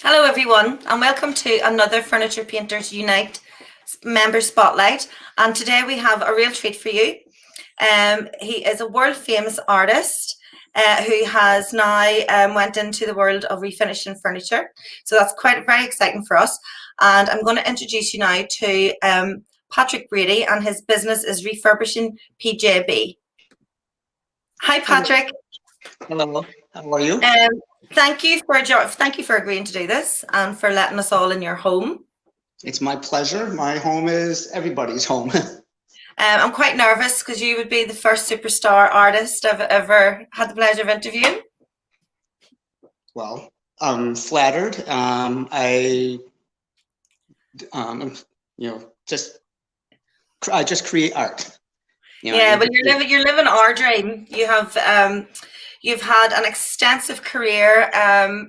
Hello everyone and welcome to another Furniture Painters Unite member spotlight, and today we have a real treat for you. He is a world famous artist who has now went into the world of refinishing furniture, so that's very exciting for us. And I'm going to introduce you now to Patrick Brady, and his business is Refurbishing PJB. Hi Patrick. Hello, how are you? Thank you for agreeing to do this and for letting us all in your home. It's my pleasure. My home is everybody's home. I'm quite nervous because you would be the first superstar artist I've ever had the pleasure of interviewing. Well, I'm flattered. I just create art. Yeah, but you're living our dream. You've had an extensive career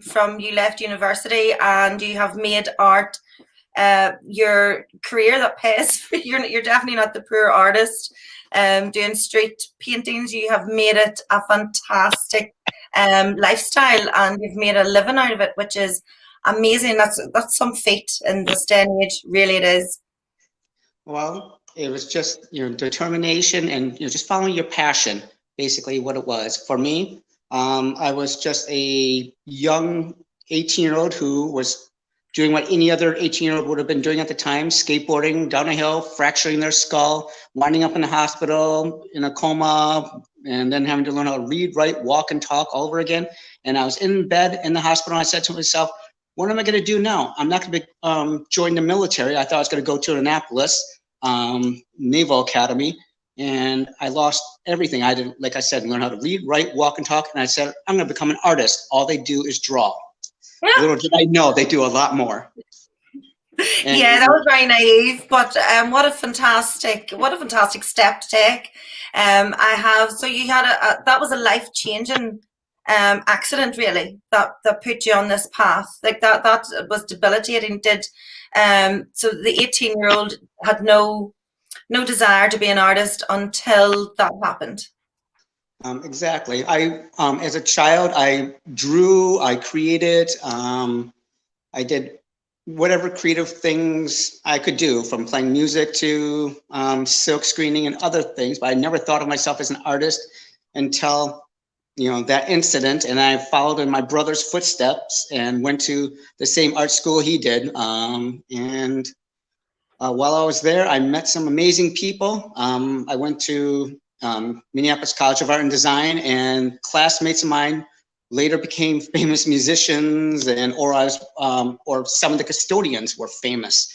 from you left university, and you have made art your career that pays. You're definitely not the poor artist doing street paintings. You have made it a fantastic lifestyle, and you've made a living out of it, which is amazing. That's some feat in this day and age. Really, it is. Well, it was just determination and just following your passion. Basically, what it was for me. I was just a young 18-year-old who was doing what any other 18-year-old would have been doing at the time, skateboarding down a hill, fracturing their skull, winding up in the hospital in a coma, and then having to learn how to read, write, walk, and talk all over again. And I was in bed in the hospital, and I said to myself, what am I going to do now? I'm not going to join the military. I thought I was going to go to Annapolis Naval Academy, and I lost everything. I didn't, like I said, learn how to read, write, walk, and talk. And I said, I'm going to become an artist. All they do is draw. Yeah. Little did I know they do a lot more. And yeah, that was very naive, but what a fantastic step to take. So you had that was a life-changing accident, really, that put you on this path. Like that was debilitating. So the 18-year-old had no desire to be an artist until that happened. Exactly. As a child, I drew, I created, I did whatever creative things I could do, from playing music to silk screening and other things, but I never thought of myself as an artist until that incident. And I followed in my brother's footsteps and went to the same art school he did. While I was there, I met some amazing people. I went to Minneapolis College of Art and Design, and classmates of mine later became famous musicians, or some of the custodians were famous,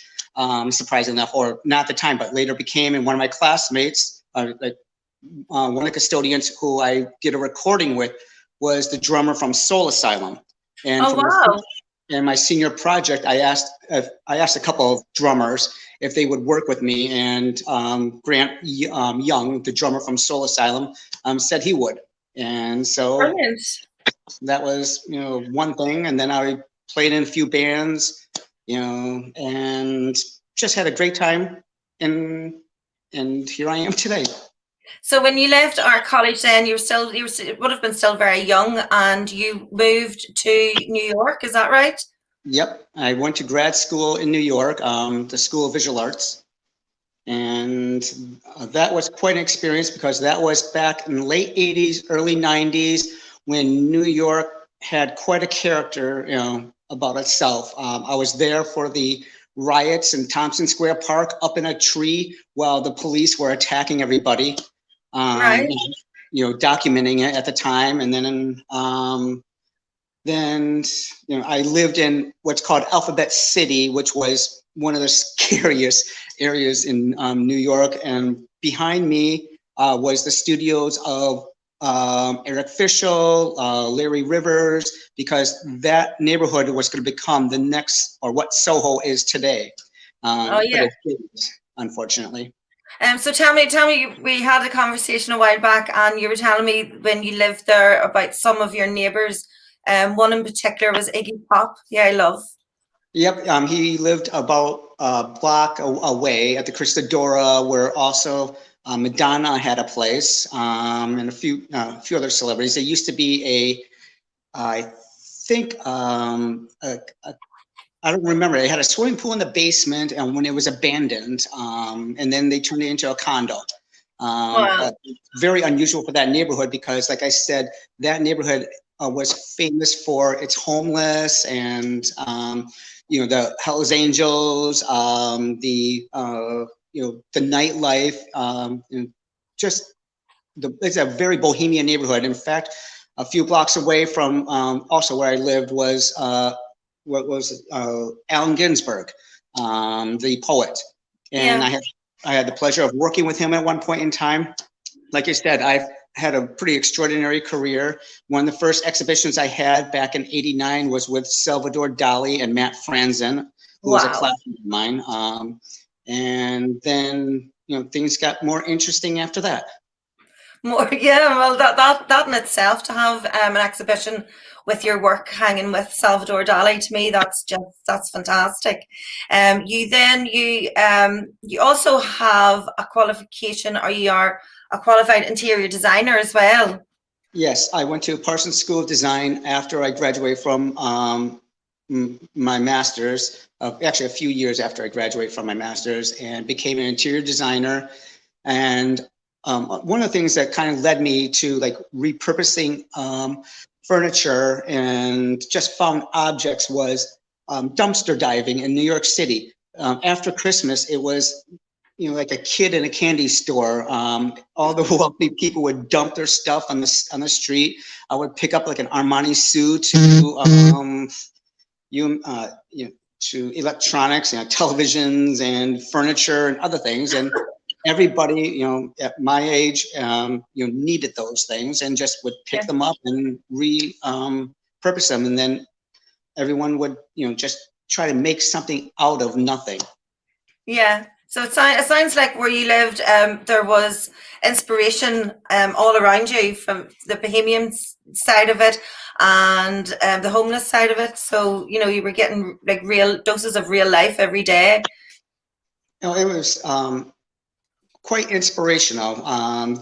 surprisingly enough, or not at the time, but later became. And one of my classmates, one of the custodians who I did a recording with, was the drummer from Soul Asylum. And oh wow! In my senior project, I asked a couple of drummers if they would work with me, and Grant Young, the drummer from Soul Asylum, said he would. And so brilliant. That was one thing. And then I played in a few bands, and just had a great time. And here I am today. So when you left art college, then you would have been still very young, and you moved to New York. Is that right? Yep, I went to grad school in New York, the School of Visual Arts, and that was quite an experience, because that was back in the late 80s, early 90s, when New York had quite a character, about itself. I was there for the riots in Tompkins Square Park, up in a tree while the police were attacking everybody. Right. Documenting it at the time. And then I lived in what's called Alphabet City, which was one of the scariest areas in New York. And behind me was the studios of Eric Fischel, Larry Rivers, because that neighborhood was going to become the next, or what Soho is today. Oh yeah. But it didn't, unfortunately. So tell me, we had a conversation a while back, and you were telling me when you lived there about some of your neighbors. One in particular was Iggy Pop. Yeah, I love. Yep, he lived about a block away at the Christadora, where also Madonna had a place, and a few other celebrities. There used to be I think a I don't remember. They had a swimming pool in the basement, and when it was abandoned, and then they turned it into a condo. Wow. Very unusual for that neighborhood because, like I said, that neighborhood was famous for its homeless and the Hells Angels, the nightlife, and just it's a very bohemian neighborhood. In fact, a few blocks away from also where I lived was Allen Ginsberg, the poet, and Yeah. I had the pleasure of working with him at one point in time. Like I said, I've had a pretty extraordinary career. One of the first exhibitions I had back in '89 was with Salvador Dali and Matt Franzen, who was a Wow. classmate of mine. And then things got more interesting after that. More, yeah. Well, that in itself, to have an exhibition with your work hanging with Salvador Dali, to me, that's fantastic. You also have a qualification, or you are a qualified interior designer as well. Yes, I went to Parsons School of Design after I graduated from my master's, actually a few years after I graduated from my master's, and became an interior designer. And one of the things that kind of led me to like repurposing furniture and just found objects was dumpster diving in New York City. After Christmas, it was like a kid in a candy store. All the wealthy people would dump their stuff on the street. I would pick up like an Armani suit to electronics, televisions and furniture and other things. And everybody, at my age, needed those things and just would pick them up and repurpose them. And then everyone would, just try to make something out of nothing. Yeah. So it sounds like where you lived, there was inspiration all around you, from the bohemian side of it and the homeless side of it. So, you were getting like real doses of real life every day. It was quite inspirational.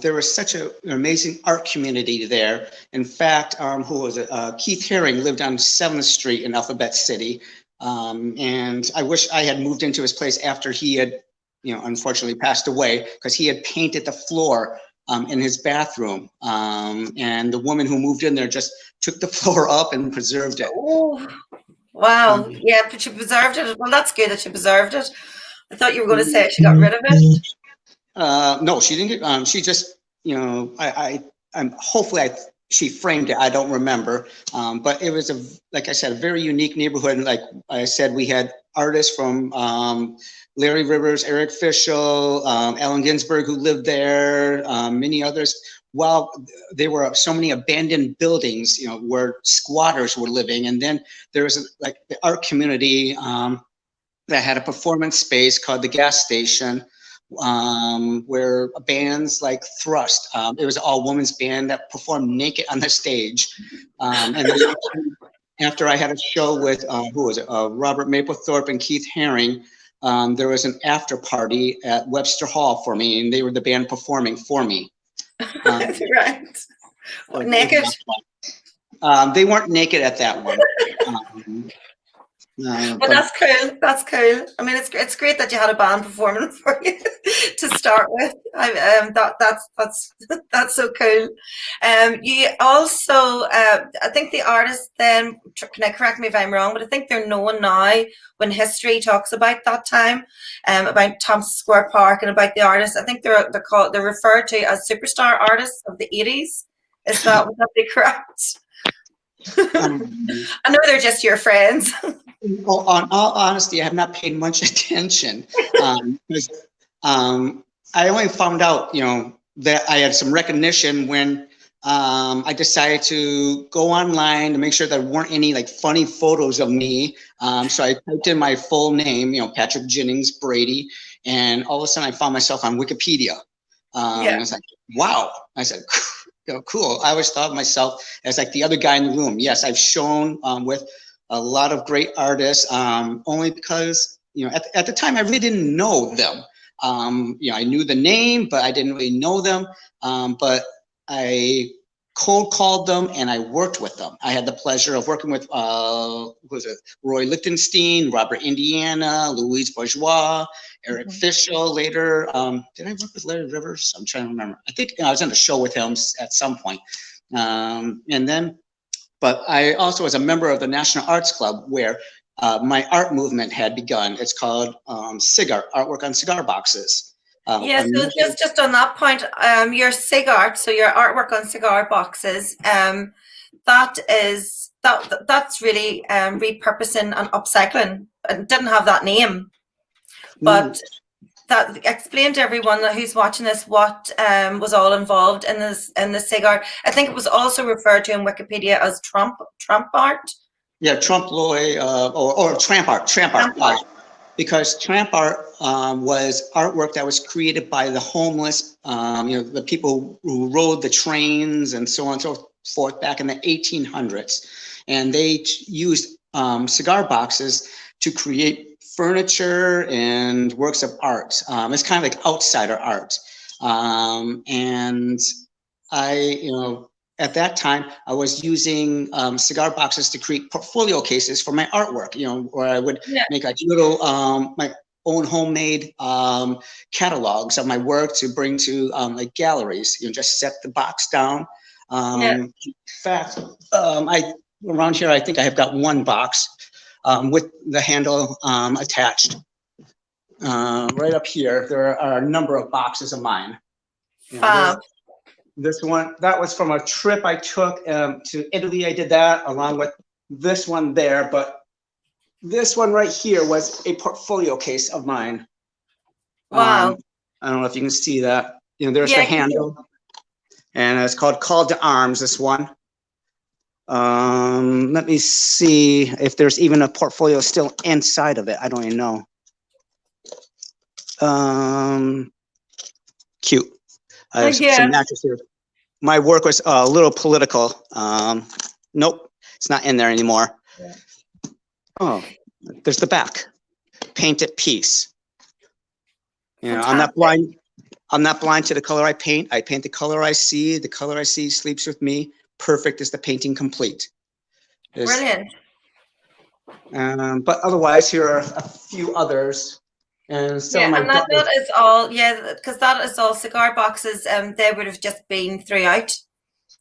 There was such an amazing art community there. In fact, who was it? Keith Haring lived on 7th Street in Alphabet City. And I wish I had moved into his place after he had, unfortunately passed away, because he had painted the floor in his bathroom. And the woman who moved in there just took the floor up and preserved it. Oh, wow. Yeah, but she preserved it. Well, that's good that she preserved it. I thought you were going to say she got rid of it. No, she didn't get, she just, hopefully she framed it. I don't remember. But it was like I said, a very unique neighborhood. And like I said, we had artists from Larry Rivers, Eric Fischel, Allen Ginsberg, who lived there, many others. Well, there were so many abandoned buildings, where squatters were living. And then there was like the art community that had a performance space called the Gas Station, where bands like Thrust, it was an all-women's band that performed naked on the stage. And then after I had a show with, who was it, Robert Mapplethorpe and Keith Haring, there was an after party at Webster Hall for me, and they were the band performing for me. Right. Naked? They weren't naked at that one. But that's cool. That's cool. I mean, it's great that you had a band performing for you to start with. That's so cool. You also, I think the artists then, correct me if I'm wrong, but I think they're known now when history talks about that time, about Thompson Square Park and about the artists. I think they're referred to as superstar artists of the 80s. Would that be correct? I know they're just your friends. Well, on all honesty, I have not paid much attention. Because, I only found out, that I had some recognition when I decided to go online to make sure there weren't any like funny photos of me. So I typed in my full name, Patrick Jennings Brady, and all of a sudden I found myself on Wikipedia. And I was like, wow. I said, cool. I always thought of myself as like the other guy in the room. Yes, I've shown with a lot of great artists, only because, at the time I really didn't know them. I knew the name, but I didn't really know them. But I cold called them and I worked with them. I had the pleasure of working with Roy Lichtenstein, Robert Indiana, Louise Bourgeois, Eric Fischel later. Did I work with Larry Rivers? I'm trying to remember. I think I was on the show with him at some point. But I also was a member of the National Arts Club where my art movement had begun. It's called artwork on cigar boxes. Yeah, so just on that point, your cig art, so your artwork on cigar boxes, that's really repurposing and upcycling. It didn't have that name, but that explained to everyone who's watching this what was all involved in the cig art. I think it was also referred to in Wikipedia as Trump art. Yeah, trompe l'oeil or tramp art. Because tramp art was artwork that was created by the homeless, the people who rode the trains and so on and so forth back in the 1800s. And they used cigar boxes to create furniture and works of art. It's kind of like outsider art. And I, at that time, I was using cigar boxes to create portfolio cases for my artwork, where I would make like little, my own homemade catalogs of my work to bring to like galleries, just set the box down. In fact, around here, I think I have got one box with the handle attached. Right up here, there are a number of boxes of mine. This one, that was from a trip I took to Italy. I did that along with this one there, but this one right here was a portfolio case of mine. Wow. I don't know if you can see that. There's the handle. And it's called Call to Arms, this one. Let me see if there's even a portfolio still inside of it. I don't even know. Cute. I have some matches here. My work was a little political. Nope, it's not in there anymore. Oh, there's the back. Paint it peace. I'm not blind. I'm not blind to the color I paint. I paint the color I see. The color I see sleeps with me. Perfect is the painting complete. Brilliant. But otherwise, here are a few others. And so that is all, because that is all cigar boxes. They would have just been throughout.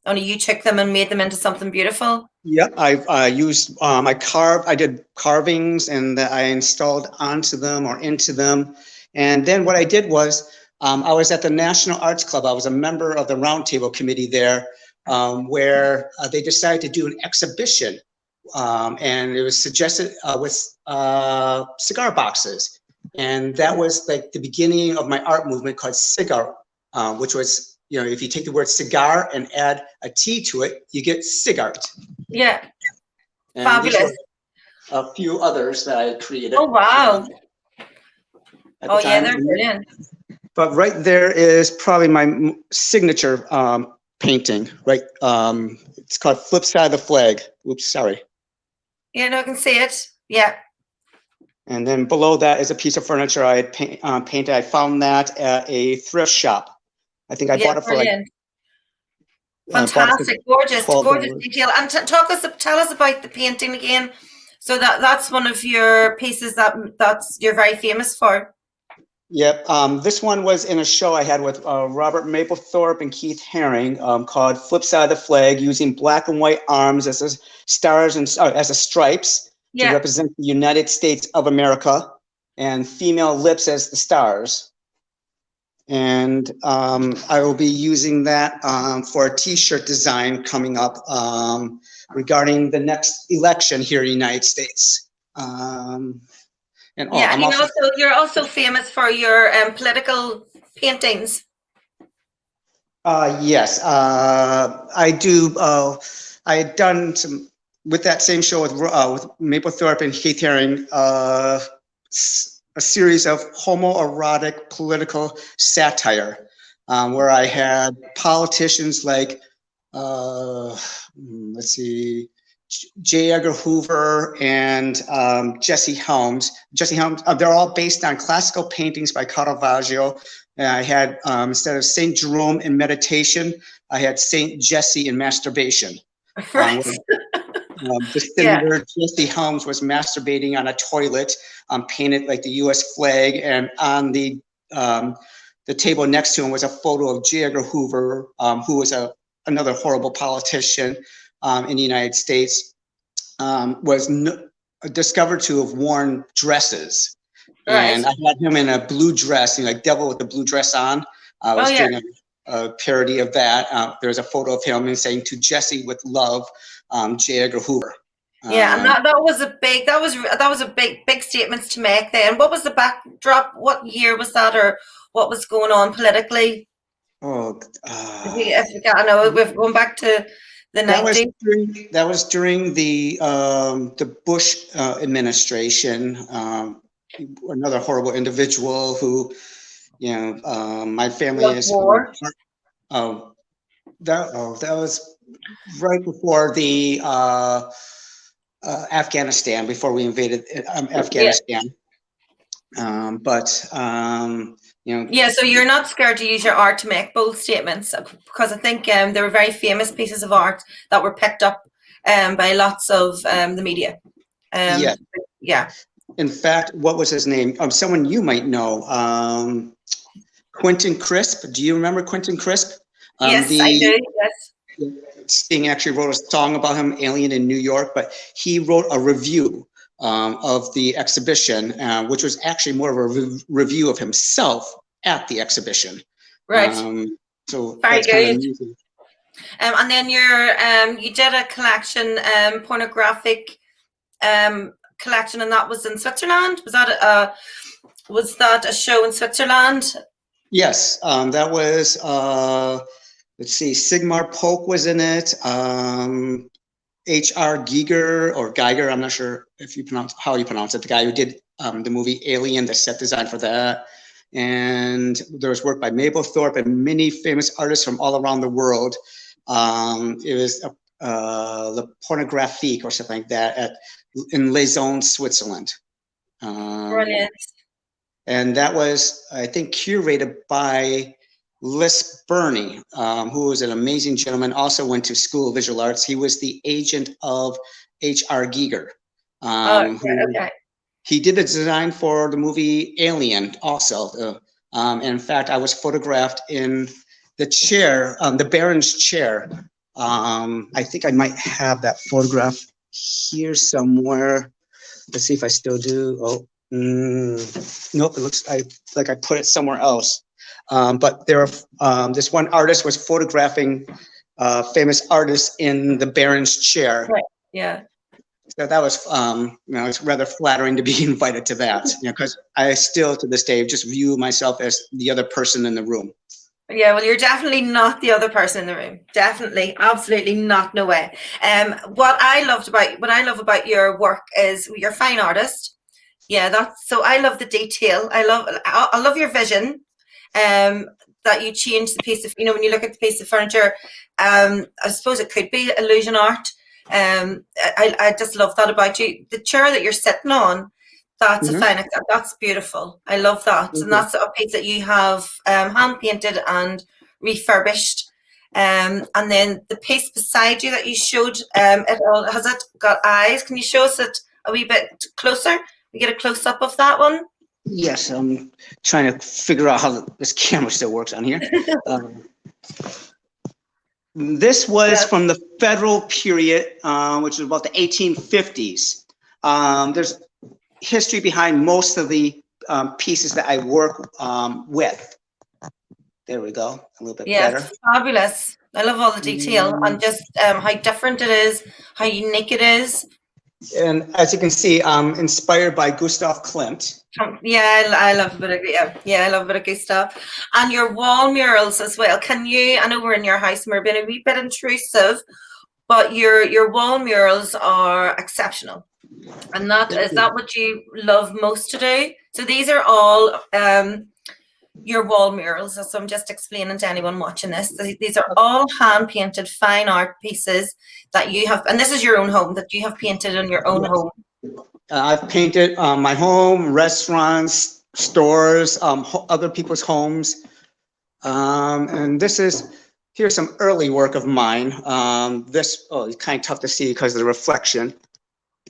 Only you took them and made them into something beautiful. Yep, I used I did carvings and I installed onto them or into them. And then what I did was I was at the National Arts Club. I was a member of the Roundtable Committee there, where they decided to do an exhibition, and it was suggested with cigar boxes. And that was like the beginning of my art movement called cigar, which was, if you take the word cigar and add a T to it, you get cigart. Yeah. And fabulous. A few others that I created. Oh, wow. Oh, yeah, they're brilliant. But right there is probably my signature painting, right? It's called Flip Side of the Flag. Oops, sorry. Yeah, no, I can see it. Yeah. And then below that is a piece of furniture I had painted. I found that at a thrift shop. I think I bought it for like. Fantastic, gorgeous detail. And tell us about the painting again. So that's one of your pieces that's you're very famous for. Yep. This one was in a show I had with Robert Mapplethorpe and Keith Haring called Flip Side of the Flag, using black and white arms as the stars and as the stripes to represent the United States of America, and female lips as the stars. And I will be using that for a T-shirt design coming up regarding the next election here in the United States. You're also famous for your political paintings. Yes, I do. I had done some with that same show with Mapplethorpe and Keith Haring, a series of homoerotic political satire, where I had politicians like, let's see, J. Edgar Hoover and Jesse Helms. They're all based on classical paintings by Caravaggio, And I had, instead of St. Jerome in meditation, I had St. Jesse in masturbation. Right. The Yeah. senator Jesse Helms was masturbating on a toilet, painted like the U.S. flag, and on the table next to him was a photo of J. Edgar Hoover, who was another horrible politician in the United States, was discovered to have worn dresses. Right. And I had him in a blue dress, like devil with the blue dress on. I was doing a parody of that. There's a photo of him and saying, "To Jesse with love, J. Edgar Hoover." Yeah, and that was a big statements to make then. What was the backdrop? What year was that, or what was going on politically? Oh, I know we're going back to the 90s. That was during the Bush administration. Another horrible individual who, my family is war. That was right before the Afghanistan, before we invaded Afghanistan. Yeah, so you're not scared to use your art to make bold statements, because I think there were very famous pieces of art that were picked up by lots of the media. Yeah. In fact, what was his name? Someone you might know, Quentin Crisp. Do you remember Quentin Crisp? Yes, I do. Yes. Sting actually wrote a song about him, Alien in New York, but he wrote a review of the exhibition, which was actually more of a review of himself at the exhibition. Right. So very that's good. kind of amusing. And then you did a collection, pornographic collection, and that was in Switzerland. Was that a show in Switzerland? Yes, that was. Let's see, Sigmar Polk was in it. H.R. Giger or Geiger, I'm not sure how you pronounce it. The guy who did the movie Alien, the set design for that. And there was work by Mabel Thorpe and many famous artists from all around the world. It was Le Pornographique or something like that in Les Zones, Switzerland. Brilliant. And that was, I think, curated by Lis Burney, who was an amazing gentleman, also went to School of Visual Arts. He was the agent of H.R. Giger. Okay. He did the design for the movie Alien also. And in fact, I was photographed in the chair, the Baron's chair. I think I might have that photograph here somewhere. Let's see if I still do. Oh, nope, it looks like I put it somewhere else. But this one artist was photographing famous artists in the Baron's chair. Right. Yeah. So that was, it's rather flattering to be invited to that, because I still to this day just view myself as the other person in the room. Yeah, well, you're definitely not the other person in the room. Definitely, absolutely not. No way. What I love about your work is you're a fine artist. Yeah, so I love the detail. I love your vision. That you change the piece of, when you look at the piece of furniture, I suppose it could be illusion art. I just love that about you. The chair that you're sitting on, that's a fine, that's beautiful. I love that. And that's a piece that you have hand painted and refurbished. And then the piece beside you that you showed, has it got eyes? Can you show us it a wee bit closer? We get a close up of that one. Yes, I'm trying to figure out how this camera still works on here. This was from the Federal period, which was about the 1850s. There's history behind most of the pieces that I work with. There we go, a little bit better. Yeah, fabulous. I love all the detail and just how different it is, how unique it is. And as you can see, inspired by Gustav Klimt. Yeah, I love a bit of I love a bit of Gustav. And your wall murals as well. I know we're in your house and we're being a wee bit intrusive, but your wall murals are exceptional. And is that what you love most to do? So these are all your wall murals, as I'm just explaining to anyone watching this. These are all hand painted fine art pieces that you have, and this is your own home that you have painted in your own home. I've painted my home, restaurants, stores, other people's homes. And here's some early work of mine. It's kind of tough to see because of the reflection.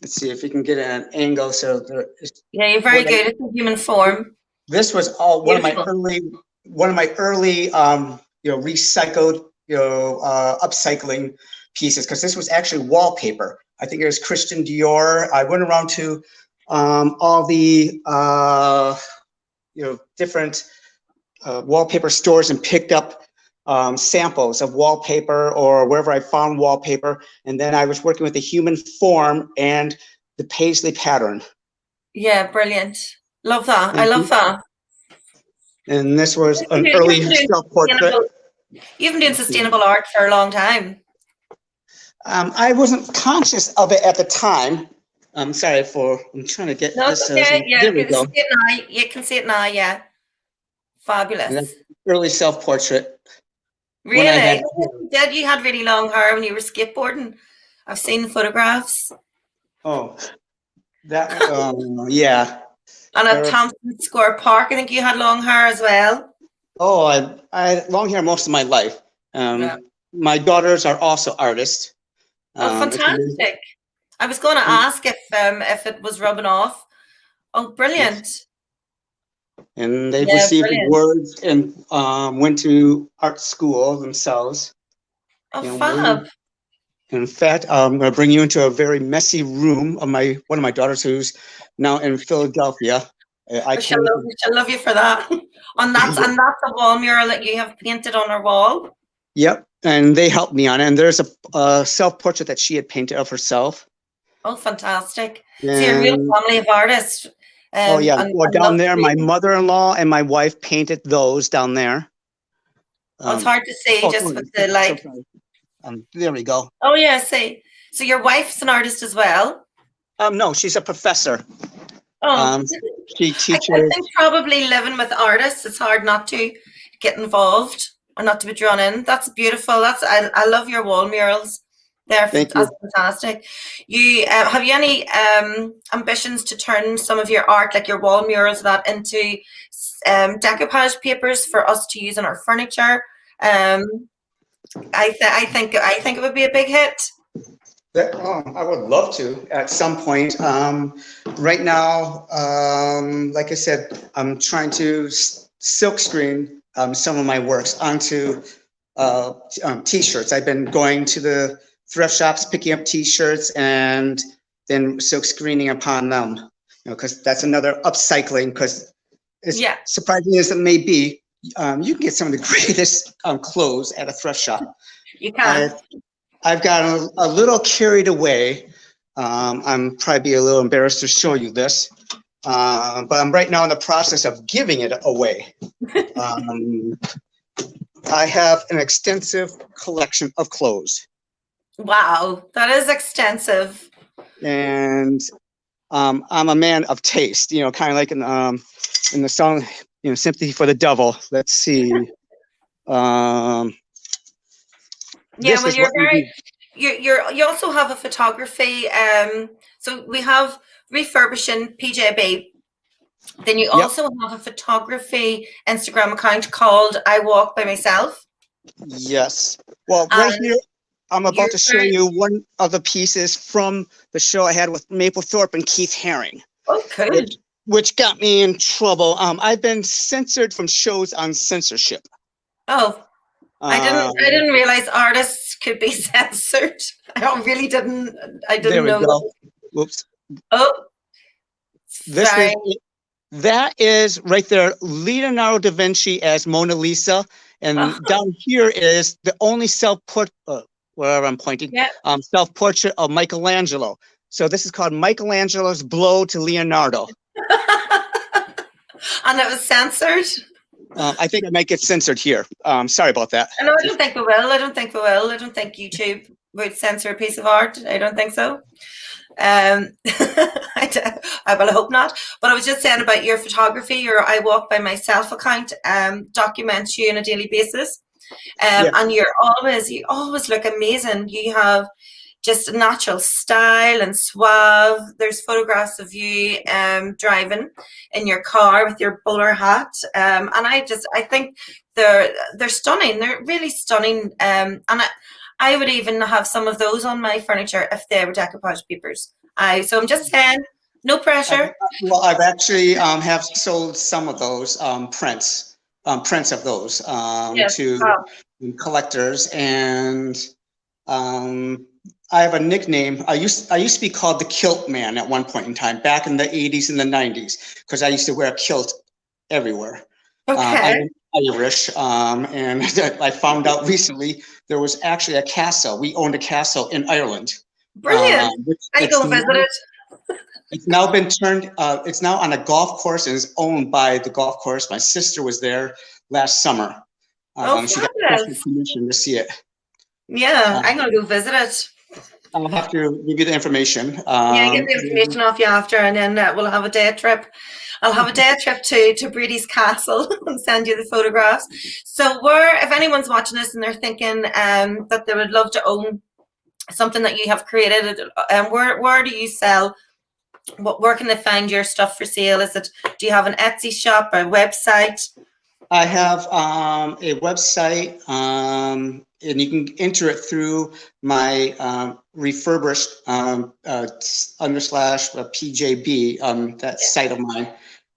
Let's see if we can get an angle. So yeah, you're very good at the human form. This was all one of my early, recycled, upcycling pieces, because this was actually wallpaper. I think it was Christian Dior. I went around to all the different wallpaper stores and picked up samples of wallpaper or wherever I found wallpaper, and then I was working with the human form and the paisley pattern. Yeah, brilliant. Love that. I love that. And this was an early self-portrait. You've been doing sustainable art for a long time. I wasn't conscious of it at the time. I'm trying to get this. Okay. Yeah, there we go. See it now. You can see it now, yeah. Fabulous. Early self-portrait. Really? You had really long hair when you were skateboarding. I've seen photographs. Oh, that, yeah. And at Thompson Square Park, I think you had long hair as well. Oh, I had long hair most of my life. Yeah. My daughters are also artists. Oh, fantastic. I was going to ask if it was rubbing off. Oh, brilliant. And they've received awards and went to art school themselves. Oh, fab. In fact, I'm going to bring you into a very messy room of one of my daughters who's now in Philadelphia. I shall love you for that. And that's a wall mural that you have painted on her wall. Yep, and they helped me on it. And there's a self-portrait that she had painted of herself. Oh, fantastic! So you're a real family of artists. Oh yeah, well, down there, my mother-in-law and my wife painted those down there. It's hard to see just with the light. There we go. Oh yeah, see. So your wife's an artist as well? No, she's a professor. Oh, she teaches. I think probably living with artists, it's hard not to get involved or not to be drawn in. That's beautiful. I love your wall murals. That's fantastic. You have you any ambitions to turn some of your art, like your wall murals, that into decoupage papers for us to use on our furniture? I think it would be a big hit. I would love to at some point. Right now, like I said, I'm trying to silk screen some of my works onto t-shirts. I've been going to the thrift shops, picking up t-shirts, and then silk screening upon them. Because that's another upcycling. Because as surprising as it may be, you can get some of the greatest clothes at a thrift shop. You can. I've gotten a little carried away. I'm probably a little embarrassed to show you this, but I'm right now in the process of giving it away. I have an extensive collection of clothes. Wow, that is extensive. And I'm a man of taste, kind of like in the song, "Sympathy for the Devil." Let's see. Yeah, well, you also have a photography. So we have refurbishing PJB. Then you also have a photography Instagram account called I Walk by Myself. Yes. Well, right here, I'm about to show you one of the pieces from the show I had with Mapplethorpe and Keith Haring. Oh, cool. Which got me in trouble. I've been censored from shows on censorship. Oh. I didn't realize artists could be censored. I really didn't. I didn't know. There we go. Whoops. Oh. That is right there, Leonardo da Vinci as Mona Lisa, and down here is the only self-portrait, wherever I'm pointing, self-portrait of Michelangelo. So this is called Michelangelo's Blow to Leonardo. And it was censored. I think it might get censored here. Sorry about that. No, I don't think we will. I don't think YouTube would censor a piece of art. I don't think so. I will hope not. But I was just saying about your photography. Your I Walk by Myself account documents you on a daily basis, and you always look amazing. You have just natural style and suave. There's photographs of you driving in your car with your bowler hat, and I think they're stunning. They're really stunning, and I would even have some of those on my furniture if they were decoupage papers. So I'm just saying, no pressure. Well, I've actually have sold some of those prints of those Yes. to collectors, and I have a nickname. I used to be called the Kilt Man at one point in time, back in the 80s and the 90s, because I used to wear a kilt everywhere. Okay. I'm Irish, and I found out recently there was actually a castle. We owned a castle in Ireland. Brilliant. I go visit it. It's now been turned, it's now on a golf course and is owned by the golf course. My sister was there last summer. She got permission to see it. Yeah, I'm going to go visit it. I'll have to give you the information. Yeah, get the information off you after, and then we'll have a day trip. I'll have a day trip to Brady's castle and send you the photographs. So if anyone's watching this and they're thinking that they would love to own something that you have created, where do you sell? Where can they find your stuff for sale? Do you have an Etsy shop or a website? I have a website, and you can enter it through my refurbished / PJB, that site of mine.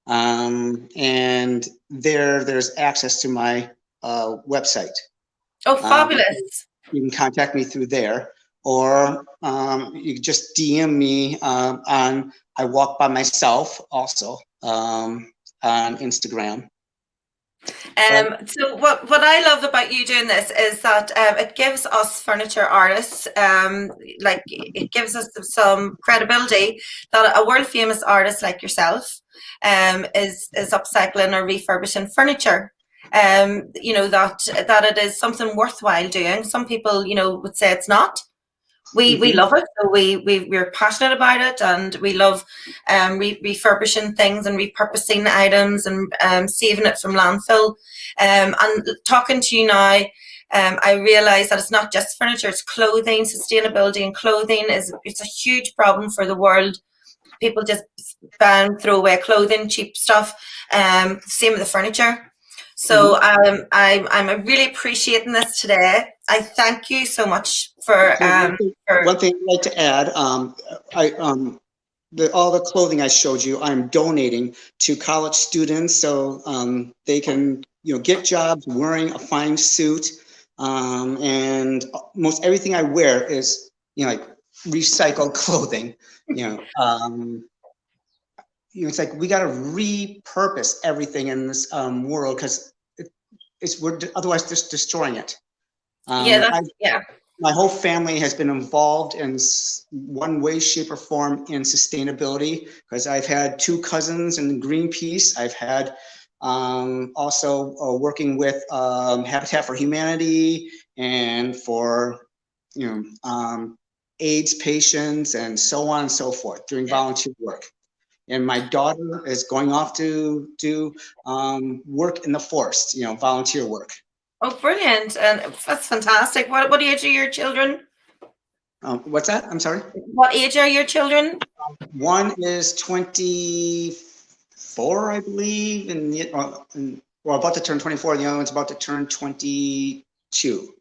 And there's access to my website. Oh, fabulous. You can contact me through there, or you can just DM me on I Walk By Myself also on Instagram. So what I love about you doing this is that it gives us furniture artists, like it gives us some credibility that a world famous artist like yourself is upcycling or refurbishing furniture. You know, that it is something worthwhile doing. Some people, you know, would say it's not. We love it, so we're passionate about it, and we love refurbishing things and repurposing items and saving it from landfill. And talking to you now, I realise that it's not just furniture; it's clothing. Sustainability in clothing it's a huge problem for the world. People just throw away clothing, cheap stuff. Same with the furniture. So I'm really appreciating this today. I thank you so much for. One thing I'd like to add, all the clothing I showed you, I'm donating to college students so they can get jobs wearing a fine suit, and most everything I wear is like recycled clothing. It's like we got to repurpose everything in this world, because we're otherwise just destroying it. My whole family has been involved in one way, shape, or form in sustainability, because I've had 2 cousins in Greenpeace. I've had also working with Habitat for Humanity and for AIDS patients and so on and so forth doing volunteer work. And my daughter is going off to do work in the forest, volunteer work. Oh, brilliant. And that's fantastic. What age are your children? What's that? I'm sorry? What age are your children? One is 24, I believe, and about to turn 24. The other one's about to turn 22.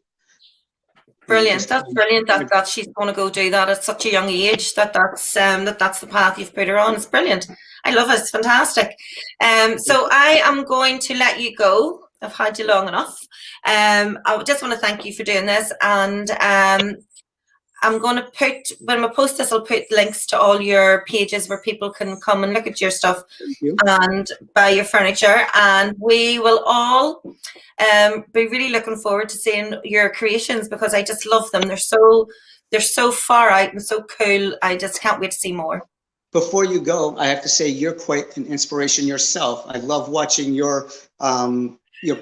Brilliant. That's brilliant that she's going to go do that at such a young age. That's the path you've put her on. It's brilliant. I love it. It's fantastic. So I am going to let you go. I've had you long enough. I just want to thank you for doing this, and I'm going to when I post this, I'll put links to all your pages where people can come and look at your stuff and buy your furniture. And we will all be really looking forward to seeing your creations, because I just love them. They're so far out and so cool. I just can't wait to see more. Before you go, I have to say you're quite an inspiration yourself. I love watching your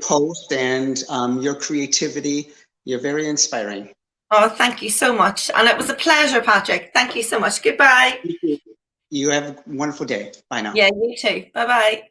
post and your creativity. You're very inspiring. Oh, thank you so much. And it was a pleasure, Patrick. Thank you so much. Goodbye. You have a wonderful day. Bye now. Yeah, you too. Bye-bye.